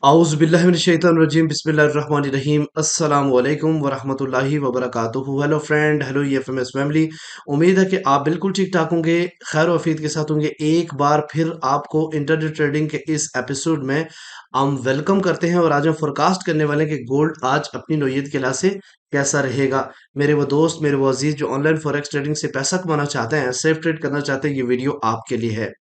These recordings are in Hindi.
आउज़ुबिल्लाहिमिनश्शैतानिर्रजीम बिस्मिल्लाहिर्रहमानिर्रहीम अस्सलाम वालेकुम वरहमतुल्लाहि वबरकातुहू। Hello friend, hello EFMS family. उम्मीद है कि आप बिल्कुल ठीक-ठाक होंगे, खैर वफीद के साथ होंगे। एक बार फिर आपको इंटरनेट ट्रेडिंग के इस एपिसोड में हम वेलकम करते हैं और आज हम फोरकास्ट करने वाले हैं कि गोल्ड आज अपनी नौयत के लिहाज से कैसा रहेगा। मेरे वो दोस्त, मेरे वो अजीज जो ऑनलाइन फॉरेक्स ट्रेडिंग से पैसा कमाना चाहते हैं, सेफ ट्रेड करना चाहते हैं, ये वीडियो आपके लिए है।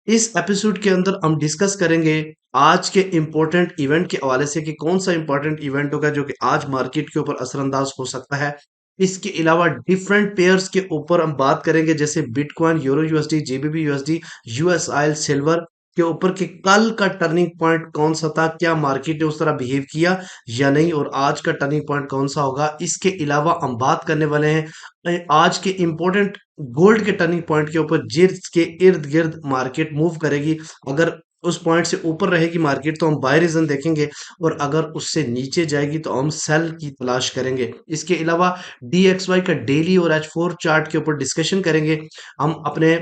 इस एपिसोड के अंदर हम डिस्कस करेंगे आज के इंपॉर्टेंट इवेंट के हवाले से कि कौन सा इंपॉर्टेंट इवेंट होगा जो कि आज मार्केट के ऊपर असरअंदाज हो सकता है। इसके अलावा डिफरेंट पेयर्स के ऊपर हम बात करेंगे जैसे bitcoin, euro USD, JBB USD, US oil, silver के ऊपर कि कल का टर्निंग पॉइंट कौन सा था, क्या मार्केट ने उस तरह बिहेव किया या नहीं, और आज का टर्निंग पॉइंट कौन सा होगा। इसके अलावा हम बात करने वाले हैं आज के इंपॉर्टेंट गोल्ड के टर्निंग पॉइंट के ऊपर जिसके इर्द गिर्द मार्केट मूव करेगी। अगर उस पॉइंट से ऊपर रहेगी मार्केट तो हम बाय रीजन देखेंगे, और अगर उससे नीचे जाएगी तो हम सेल की तलाश करेंगे। इसके अलावा DXY का डेली और H4 चार्ट के ऊपर डिस्कशन करेंगे। हम अपने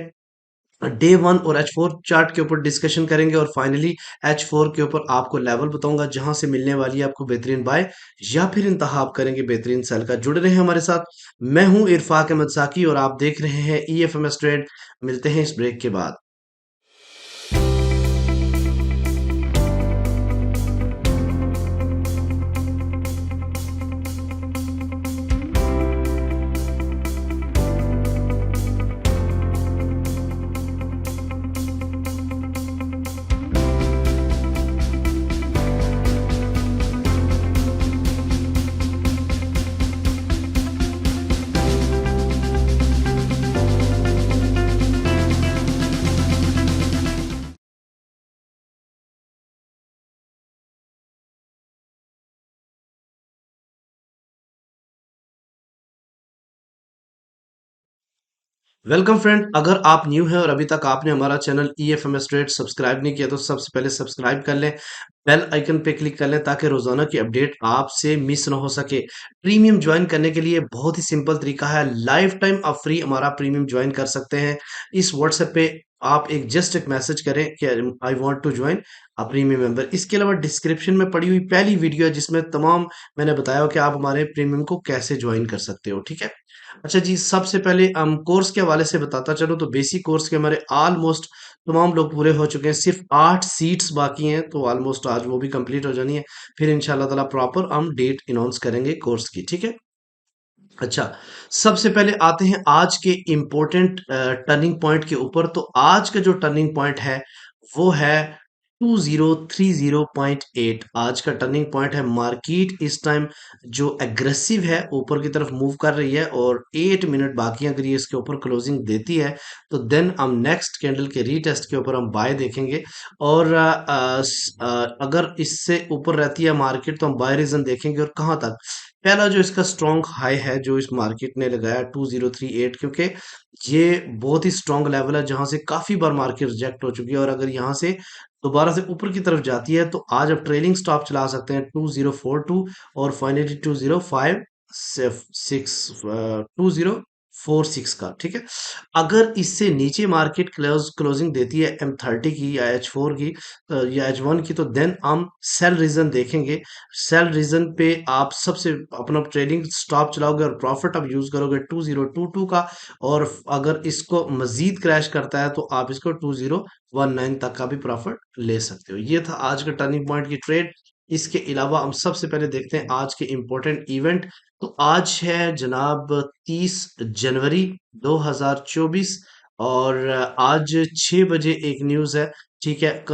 डे 1 और H4 चार्ट के ऊपर डिस्कशन करेंगे, और फाइनली H4 के ऊपर आपको लेवल बताऊंगा जहां से मिलने वाली है आपको बेहतरीन बाय या फिर इंतहा आप करेंगे बेहतरीन सेल का। जुड़े रहे हमारे साथ। मैं हूं इरफाक अहमद साकी और आप देख रहे हैं EFMS ट्रेड। मिलते हैं इस ब्रेक के बाद। वेलकम फ्रेंड, अगर आप न्यू हैं और अभी तक आपने हमारा चैनल EFMS ट्रेड सब्सक्राइब नहीं किया तो सबसे पहले सब्सक्राइब कर लें, बेल आइकन पे क्लिक कर लें ताकि रोजाना की अपडेट आपसे मिस ना हो सके। प्रीमियम ज्वाइन करने के लिए बहुत ही सिंपल तरीका है, लाइफ टाइम आप फ्री हमारा प्रीमियम ज्वाइन कर सकते हैं। इस व्हाट्सएप पे आप एक मैसेज करें कि I want to join a premium member. इसके अलावा डिस्क्रिप्शन में पड़ी हुई पहली वीडियो है जिसमें तमाम मैंने बताया हो कि आप हमारे प्रीमियम को कैसे ज्वाइन कर सकते हो, ठीक है। अच्छा जी, सबसे पहले हम कोर्स के हवाले से बताता चलो तो बेसिक कोर्स के हमारे ऑलमोस्ट तमाम लोग पूरे हो चुके हैं, सिर्फ 8 सीट्स बाकी हैं, तो ऑलमोस्ट आज वो भी कंप्लीट हो जानी है। फिर इंशाल्लाह ताला प्रॉपर हम डेट अनाउंस करेंगे कोर्स की, ठीक है। अच्छा, सबसे पहले आते हैं आज के इम्पोर्टेंट टर्निंग पॉइंट के ऊपर। तो आज का जो टर्निंग पॉइंट है वो है 2030.8। आज का टर्निंग पॉइंट है। मार्केट इस टाइम जो एग्रेसिव है ऊपर की तरफ मूव कर रही है, और 8 मिनट बाकी हैं। अगर ये इसके ऊपर क्लोजिंग देती है तो देन हम नेक्स्ट कैंडल के रीटेस्ट के ऊपर हम बाय देखेंगे, और अगर इससे ऊपर रहती है मार्केट तो हम बाय रीजन देखेंगे। और कहाँ तक, पहला जो इसका स्ट्रॉन्ग हाई है जो इस मार्केट ने लगाया 2038, क्योंकि ये बहुत ही स्ट्रॉन्ग लेवल है जहां से काफी बार मार्केट रिजेक्ट हो चुकी है, और अगर यहां से दोबारा से ऊपर की तरफ जाती है तो आज आप ट्रेलिंग स्टॉप चला सकते हैं 2042 और फाइनली 2046 का, ठीक है। अगर इससे नीचे मार्केट क्लोजिंग देती है M30 की या H4 की या H1 की, तो देन हम सेल रीजन देखेंगे। सेल रीजन पे आप सबसे अपना ट्रेडिंग स्टॉप चलाओगे और प्रॉफिट आप यूज करोगे 2022 का, और अगर इसको मजीद क्रैश करता है तो आप इसको 2019 तक का भी प्रॉफिट ले सकते हो। ये था आज का टर्निंग पॉइंट की ट्रेड। इसके अलावा हम सबसे पहले देखते हैं आज के इंपॉर्टेंट इवेंट। तो आज है जनाब 30 जनवरी 2024, और आज 6 बजे एक न्यूज़ है, ठीक है।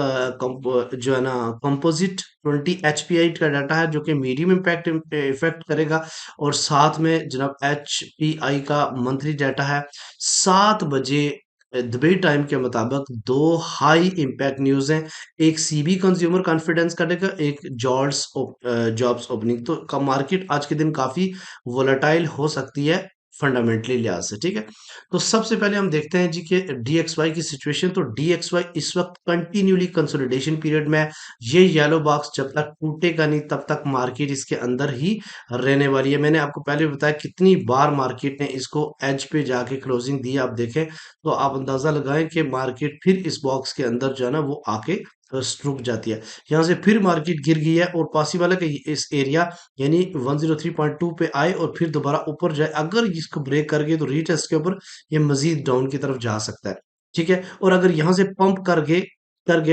जो है ना, कंपोजिट 20 HPI का डाटा है जो कि मीडियम इम्पैक्ट इफेक्ट करेगा, और साथ में जनाब HPI का मंथली डाटा है। 7 बजे दुबई टाइम के मुताबिक दो हाई इम्पैक्ट न्यूज हैं। एक CB कंज्यूमर कॉन्फिडेंस का डेटा, एक जॉब्स ओपनिंग। तो का मार्केट आज के दिन काफी वोलेटाइल हो सकती है फंडामेंटली लिहाज से, ठीक है। तो सबसे पहले हम देखते हैं जी कि DXY की सिचुएशन। तो DXY इस वक्त कंटिन्यूली कंसोलिडेशन पीरियड में है। ये येलो बॉक्स जब तक टूटेगा नहीं तब तक मार्केट इसके अंदर ही रहने वाली है। मैंने आपको पहले बताया कितनी बार मार्केट ने इसको एज पे जाके क्लोजिंग दी, आप देखें तो आप अंदाजा लगाएं कि मार्केट फिर इस बॉक्स के अंदर जो है ना वो आके रुक जाती है। यहाँ से फिर मार्केट गिर गई है और पॉसिबल है कि इस एरिया यानी 103.2 पे आए और फिर दोबारा ऊपर जाए। अगर इसको ब्रेक कर गए तो रीटेस्ट के ऊपर ये मजीद डाउन की तरफ जा सकता है। ठीक है, और अगर यहाँ से पंप कर गए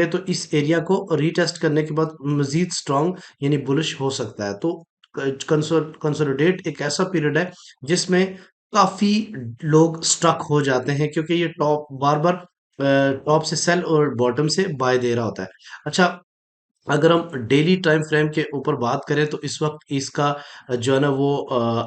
तो इस एरिया को रीटेस्ट करने के बाद मजीद स्ट्रांग यानी बुलिश हो सकता है। तो कंसोलिडेट एक ऐसा पीरियड है जिसमें काफी लोग स्टक हो जाते हैं, क्योंकि ये टॉप बार बार टॉप से सेल और बॉटम से बाय दे रहा होता है। अच्छा, अगर हम डेली टाइम फ्रेम के ऊपर बात करें तो इस वक्त इसका जो है ना वो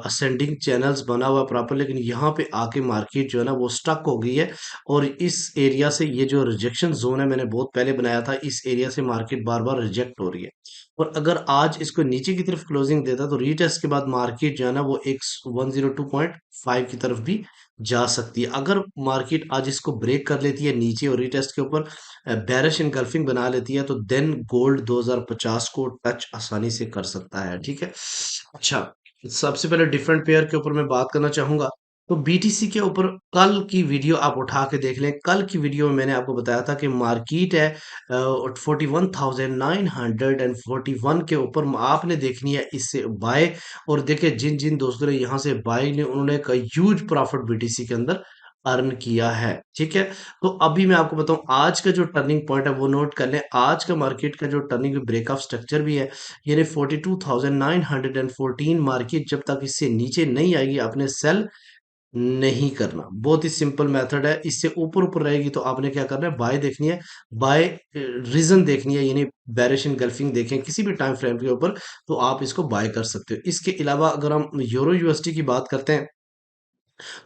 असेंडिंग चैनल्स बना हुआ है प्रॉपर, लेकिन यहाँ पे आके मार्केट जो है ना वो स्टक हो गई है। और इस एरिया से ये जो रिजेक्शन जोन है मैंने बहुत पहले बनाया था, इस एरिया से मार्केट बार बार रिजेक्ट हो रही है। और अगर आज इसको नीचे की तरफ क्लोजिंग देता तो रीटेस्ट के बाद मार्केट जो है ना वो एक 102.5 की तरफ भी जा सकती है। अगर मार्केट आज इसको ब्रेक कर लेती है नीचे और रीटेस्ट के ऊपर बेरिश इनगल्फिंग बना लेती है, तो देन गोल्ड 2050 को टच आसानी से कर सकता है। ठीक है, अच्छा, सबसे पहले डिफरेंट पेयर के ऊपर मैं बात करना चाहूंगा। तो बीटीसी के ऊपर कल की वीडियो आप उठा के देख लें। कल की वीडियो में मैंने आपको बताया था कि मार्केट है 41,941 के ऊपर आपने देखनी है इससे बाय। और देखिए जिन जिन दोस्तों ने यहाँ से बाय ने उन्होंने एक ह्यूज प्रॉफिट बीटीसी के अंदर अर्न किया है। ठीक है, तो अभी मैं आपको बताऊं आज का जो टर्निंग पॉइंट है वो नोट कर लें। आज का मार्केट का जो टर्निंग ब्रेकअप स्ट्रक्चर भी है, यानी 42,914 मार्केट जब तक इससे नीचे नहीं आएगी आपने सेल नहीं करना। बहुत ही सिंपल मेथड है। इससे ऊपर ऊपर रहेगी तो आपने क्या करना है, बाय देखनी है, बाय रीजन देखनी है, यानी बेरिश एनगल्फिंग देखें किसी भी टाइम फ्रेम के ऊपर तो आप इसको बाय कर सकते हो। इसके अलावा अगर हम यूरो यूएसडी की बात करते हैं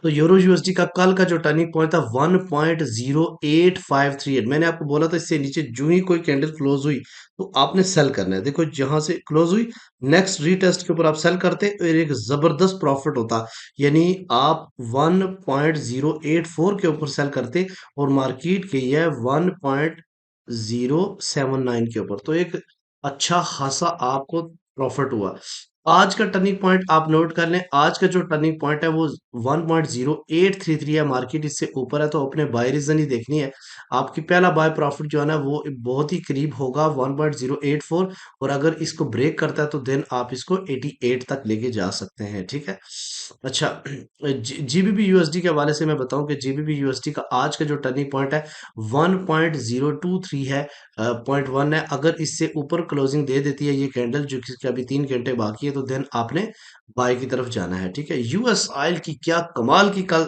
तो यूरो यूएसडी का कल का जो टर्निंग पॉइंट था 1.0838, मैंने आपको बोला था इससे नीचे जो ही कोई कैंडल क्लोज हुई तो आपने सेल करना है। देखो जहां से क्लोज हुई नेक्स्ट रीटेस्ट के ऊपर आप सेल करते और एक जबरदस्त प्रॉफिट होता, यानी आप 1.084 के ऊपर सेल करते और मार्केट के ये 1.079 के ऊपर, तो एक अच्छा खासा आपको प्रॉफिट हुआ। आज का टर्निंग पॉइंट आप नोट कर लें। आज का जो टर्निंग पॉइंट है वो 1.0833 है। मार्केट इससे ऊपर है तो अपने बाय रीजन ही देखनी है। आपकी पहला बाय प्रॉफिट जो है ना वो बहुत ही करीब होगा 1.084, और अगर इसको ब्रेक करता है तो देन आप इसको 88 तक लेके जा सकते हैं। ठीक है, अच्छा, जीबीपी यूएसडी के हवाले से मैं बताऊं कि जीबीपी यूएसडी का आज का जो टर्निंग पॉइंट है 1.023 है, पॉइंट वन है। अगर इससे ऊपर क्लोजिंग दे देती है ये कैंडल जो कि अभी 3 घंटे बाकी है तो देन आपने बाय की तरफ जाना है। ठीक है, यूएस ऑयल की क्या कमाल की कल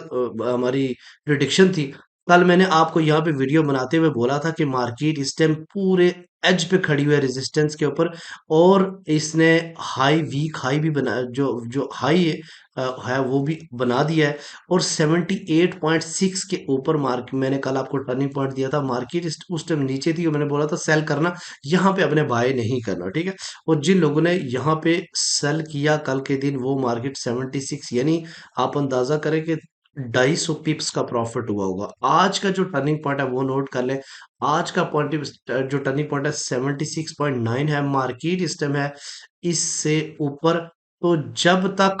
हमारी प्रिडिक्शन थी। कल मैंने आपको यहाँ पे वीडियो बनाते हुए बोला था कि मार्केट इस टाइम पूरे एज पे खड़ी हुई है रेजिस्टेंस के ऊपर, और इसने हाई वीक हाई भी बना, जो जो हाई है वो भी बना दिया है। और 78.6 के ऊपर मार्क मैंने कल आपको टर्निंग पॉइंट दिया था। मार्केट उस टाइम नीचे थी और मैंने बोला था सेल करना, यहाँ पे अपने बाय नहीं करना। ठीक है, और जिन लोगों ने यहाँ पे सेल किया कल के दिन वो मार्केट 76, यानी आप अंदाजा करें कि 250 पिप्स का प्रॉफिट हुआ होगा। आज का जो टर्निंग पॉइंट है वो नोट कर लें। आज का पॉइंट जो टर्निंग पॉइंट है 76.9 है। मार्केट इस टाइम है इससे ऊपर। तो जब तक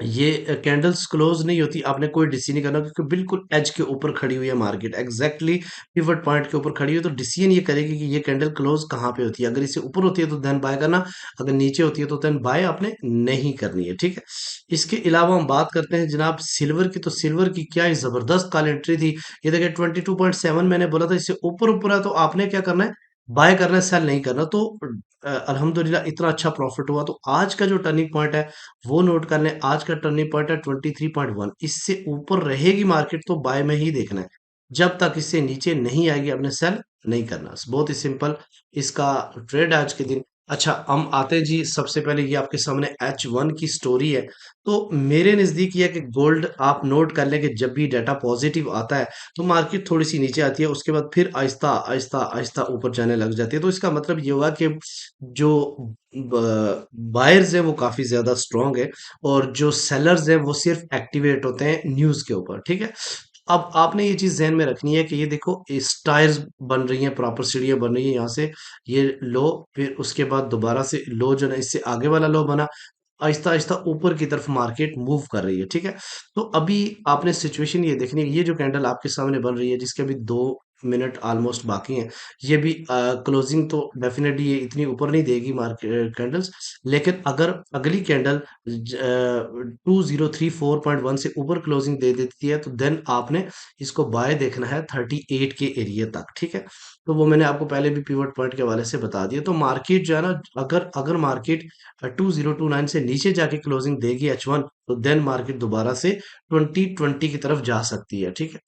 ये कैंडल्स क्लोज नहीं होती आपने कोई डिसीजन नहीं करना, क्योंकि बिल्कुल एज के ऊपर खड़ी हुई है मार्केट, एग्जैक्टली पिवट पॉइंट के ऊपर खड़ी हुई है। तो डिसीजन ये करेगी कि ये कैंडल क्लोज कहाँ पे होती है। अगर इसे ऊपर होती है तो देन बाय करना, अगर नीचे होती है तो देन बाय आपने नहीं करनी है। ठीक है, इसके अलावा हम बात करते हैं जनाब सिल्वर की। तो सिल्वर की क्या ही जबरदस्त कॉल एंट्री थी। ये देखिए 22.7 मैंने बोला था इससे ऊपर ऊपर है तो आपने क्या करना है, बाय करना है, सेल नहीं करना। तो अल्हम्दुलिल्लाह इतना अच्छा प्रॉफिट हुआ। तो आज का जो टर्निंग पॉइंट है वो नोट कर लें। आज का टर्निंग पॉइंट है 23.1, इससे ऊपर रहेगी मार्केट तो बाय में ही देखना है। जब तक इससे नीचे नहीं आएगी अपने सेल नहीं करना। बहुत ही सिंपल इसका ट्रेड आज के दिन। अच्छा, हम आते हैं जी, सबसे पहले ये आपके सामने H1 की स्टोरी है। तो मेरे नजदीक ये है कि गोल्ड आप नोट कर लें कि जब भी डाटा पॉजिटिव आता है तो मार्केट थोड़ी सी नीचे आती है, उसके बाद फिर आहिस्ता आहिस्ता आहिस्ता ऊपर जाने लग जाती है। तो इसका मतलब ये हुआ कि जो बायर्स है वो काफी ज्यादा स्ट्रांग है, और जो सेलर्स है वो सिर्फ एक्टिवेट होते हैं न्यूज के ऊपर। ठीक है, अब आपने ये चीज ध्यान में रखनी है कि ये देखो स्टाइर्स बन रही हैं, प्रॉपर सीढ़ियां बन रही हैं। यहाँ से ये लो, फिर उसके बाद दोबारा से लो जो है इससे आगे वाला लो बना, आहिस्ता आहिस्ता ऊपर की तरफ मार्केट मूव कर रही है। ठीक है, तो अभी आपने सिचुएशन ये देखनी है, ये जो कैंडल आपके सामने बन रही है जिसके अभी दो मिनट ऑलमोस्ट बाकी हैं। ये भी क्लोजिंग तो डेफिनेटली ये इतनी ऊपर नहीं देगी मार्केट कैंडल्स, लेकिन अगर अगली कैंडल 2034.1 से ऊपर क्लोजिंग दे देती है तो देन आपने इसको बाय देखना है 38 के एरिया तक, ठीक है। तो वो मैंने आपको पहले भी पिवट पॉइंट के हवाले से बता दिया। तो मार्केट जो है ना, अगर अगर मार्केट 2029 से नीचे जाके क्लोजिंग देगी H1, तो देन मार्केट दोबारा से 2020 की तरफ जा सकती है, ठीक है।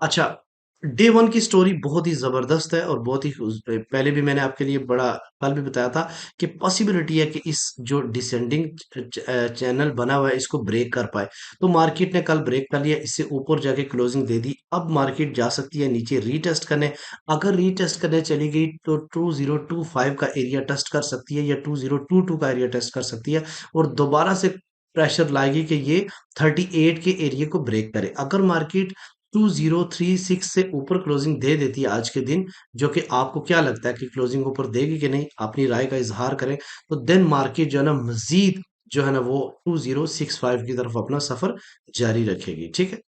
अच्छा, डे वन की स्टोरी बहुत ही जबरदस्त है और बहुत ही पहले भी मैंने आपके लिए बड़ा कल भी बताया था कि पॉसिबिलिटी है कि इस जो डिसेंडिंग चैनल बना हुआ है इसको ब्रेक कर पाए। तो मार्केट ने कल ब्रेक कर लिया, इससे ऊपर जाके क्लोजिंग दे दी। अब मार्केट जा सकती है नीचे रीटेस्ट करने। अगर रीटेस्ट करने चली गई तो 2025 का एरिया टेस्ट कर सकती है या 2022 का एरिया टेस्ट कर सकती है और दोबारा से प्रेशर लाएगी कि ये 38 के एरिया को ब्रेक करे। अगर मार्केट 2036 से ऊपर क्लोजिंग दे देती है आज के दिन, जो कि आपको क्या लगता है कि क्लोजिंग ऊपर देगी कि नहीं, अपनी राय का इजहार करें। तो देन मार्केट जो है ना मजीद जो है ना वो 2065 की तरफ अपना सफर जारी रखेगी, ठीक है।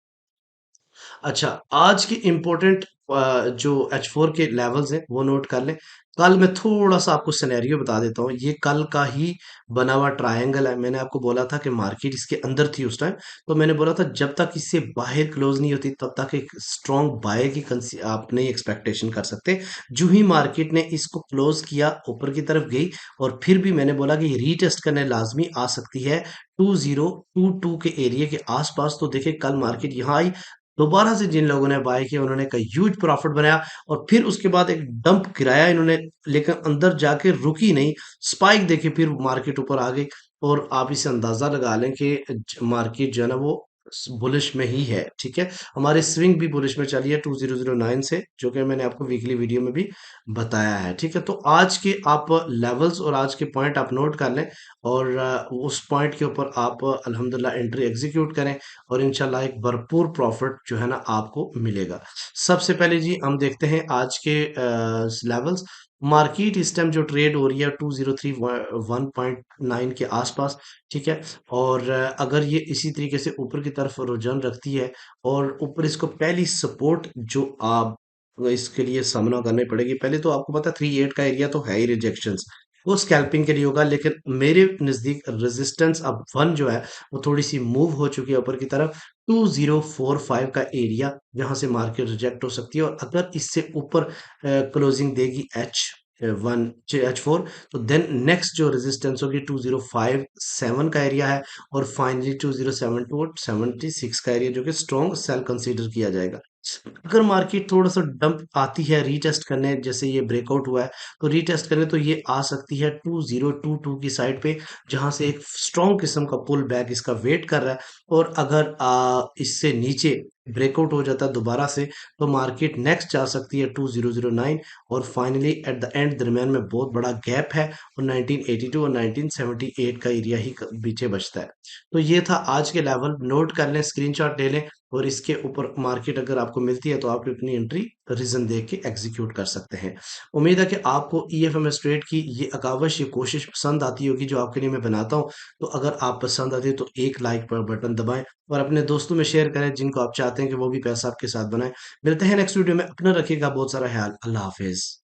अच्छा, आज की इम्पोर्टेंट जो H4 के लेवल्स हैं वो नोट कर लें। कल मैं थोड़ा सा आपको सिनेरियो बता देता हूँ। ये कल का ही बना हुआ ट्रायंगल है। मैंने आपको बोला था कि मार्केट इसके अंदर थी उस टाइम। तो मैंने बोला था जब तक इससे बाहर क्लोज नहीं होती तब तक एक स्ट्रॉन्ग बाय की आप नहीं एक्सपेक्टेशन कर सकते। जो ही मार्केट ने इसको क्लोज किया ऊपर की तरफ गई, और फिर भी मैंने बोला कि रीटेस्ट करने लाजमी आ सकती है 2022 के एरिया के आसपास। तो देखिए कल मार्केट यहाँ आई, दोबारा से जिन लोगों ने बाय किया उन्होंने का ह्यूज प्रॉफिट बनाया और फिर उसके बाद एक डंप गिराया इन्होंने, लेकिन अंदर जाके रुकी नहीं। स्पाइक देखिए फिर मार्केट ऊपर आ गई और आप इसे अंदाजा लगा लें कि मार्केट जो है ना वो बुलिश में ही है, ठीक है। हमारी स्विंग भी बुलिश में चली है 2009 से, जो कि मैंने आपको वीकली वीडियो में भी बताया है, ठीक है। तो आज के आप लेवल्स और आज के पॉइंट आप नोट कर लें और उस पॉइंट के ऊपर आप अल्हम्दुलिल्लाह एंट्री एग्जीक्यूट करें और इंशाल्लाह एक भरपूर प्रॉफिट जो है ना आपको मिलेगा। सबसे पहले जी हम देखते हैं आज के लेवल्स। मार्केट इस टाइम जो ट्रेड हो रही है 2031.9 के आसपास, ठीक है। और अगर ये इसी तरीके से ऊपर की तरफ रुझान रखती है और ऊपर इसको पहली सपोर्ट जो आप इसके लिए सामना करनी पड़ेगी। पहले तो आपको पता है 38 का एरिया तो है ही रिजेक्शंस, वो स्कैल्पिंग के लिए होगा, लेकिन मेरे नज़दीक रेजिस्टेंस अब वन जो है वो थोड़ी सी मूव हो चुकी है ऊपर की तरफ। 2045 का एरिया जहां से मार्केट रिजेक्ट हो सकती है, और अगर इससे ऊपर क्लोजिंग देगी H1 H4, तो देन नेक्स्ट जो रेजिस्टेंस होगी 2057 का एरिया है, और फाइनली 2072 और 76 का एरिया जो कि स्ट्रॉन्ग सेल कंसीडर किया जाएगा। अगर मार्केट थोड़ा सा डंप आती है रीटेस्ट करने, जैसे ये ब्रेकआउट हुआ है तो रीटेस्ट करने, तो ये आ सकती है 2022 की साइड पे, जहां से एक स्ट्रॉन्ग किस्म का पुल बैक इसका वेट कर रहा है। और अगर इससे नीचे ब्रेकआउट हो जाता है दोबारा से, तो मार्केट नेक्स्ट जा सकती है 2009, और फाइनली एट द एंड दरम्यान में बहुत बड़ा गैप है और 1982 और 1978 का एरिया ही पीछे बचता है। तो ये था आज के लेवल, नोट कर लें, स्क्रीनशॉट ले लें, और इसके ऊपर मार्केट अगर आपको मिलती है तो आप अपनी एंट्री रीजन देख के एग्जीक्यूट कर सकते हैं। उम्मीद है कि आपको EFMS ट्रेड की ये अकावश, ये कोशिश पसंद आती होगी जो आपके लिए मैं बनाता हूँ। तो अगर आप पसंद आती है तो एक लाइक पर बटन दबाएं और अपने दोस्तों में शेयर करें जिनको आप चाहते हैं कि वो भी पैसा आपके साथ बनाएं। मिलते हैं नेक्स्ट वीडियो में, अपना रखिएगा बहुत सारा ख्याल। अल्लाह हाफिज।